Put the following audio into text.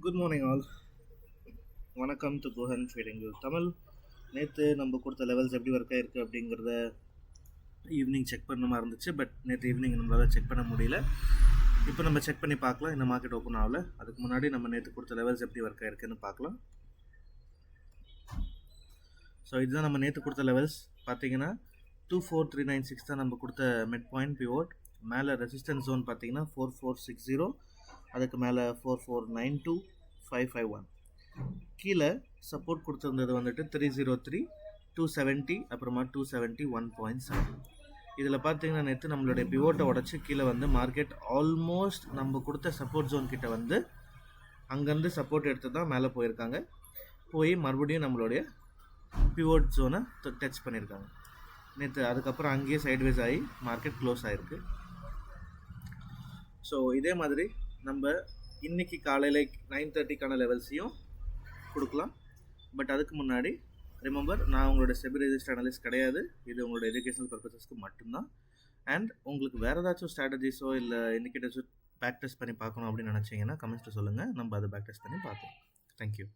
Good morning all. வணக்கம் to Guhan trading view Tamil. நேற்று நம்ம கொடுத்த லெவல்ஸ் எப்படி ஒர்க் ஆயிருக்கு அப்படிங்கிறத ஈவினிங் செக் பண்ண மாதிரி இருந்துச்சு. பட் நேற்று ஈவினிங் நம்மளால் செக் பண்ண முடியல. இப்போ நம்ம செக் பண்ணி பார்க்கலாம். இந்த மார்க்கெட் ஓப்பன் ஆகல. அதுக்கு முன்னாடி நம்ம நேற்று கொடுத்த லெவல்ஸ் எப்படி ஒர்க் ஆயிருக்குன்னு பார்க்கலாம். ஸோ இதுதான் நம்ம நேற்று கொடுத்த லெவல்ஸ். பார்த்தீங்கன்னா 24396 தான் நம்ம கொடுத்த மிட் பாயிண்ட் பிவோட். மேலே ரெசிஸ்டன்ஸ் ஜோன் பார்த்தீங்கன்னா 4460, அதுக்கு மேலே 4492, 551. கீழே சப்போர்ட் கொடுத்துருந்தது வந்துட்டு 303, 270, அப்புறமா 271.7. இதில் பார்த்தீங்கன்னா நேற்று நம்மளுடைய பிவோட்டை உடச்சி கீழே வந்து மார்க்கெட் ஆல்மோஸ்ட் நம்ம கொடுத்த சப்போர்ட் ஜோன் கிட்ட வந்து அங்கேருந்து சப்போர்ட் எடுத்து தான் மேலே போயிருக்காங்க. போய் மறுபடியும் நம்மளுடைய பிவோட் ஜோனை டச் பண்ணியிருக்காங்க நேற்று. அதுக்கப்புறம் அங்கேயே சைட்வேஸ் ஆகி மார்க்கெட் க்ளோஸ் ஆகிருக்கு. ஸோ இதே மாதிரி நம்ம இன்றைக்கி காலையில் 9:30க்கான லெவல்ஸையும் கொடுக்கலாம். பட் அதுக்கு முன்னாடி ரிமெம்பர், நான் உங்களோட செபி ரெஜிஸ்டர் அனலிஸ்ட் கிடையாது. இது உங்களோட எஜுகேஷனல் பர்பஸஸ்க்கு மட்டும்தான். அண்ட் உங்களுக்கு வேறு ஏதாச்சும் ஸ்ட்ராட்டஜிஸோ இல்லை இண்டிகேட்டர்ஸோ பேக் டெஸ்ட் பண்ணி பார்க்கணும் அப்படின்னு நினச்சிங்கன்னா கமெண்ட்ஸில் சொல்லுங்கள். நம்ம அதை பேக் டெஸ்ட் பண்ணி பார்க்கலாம். தேங்க்யூ.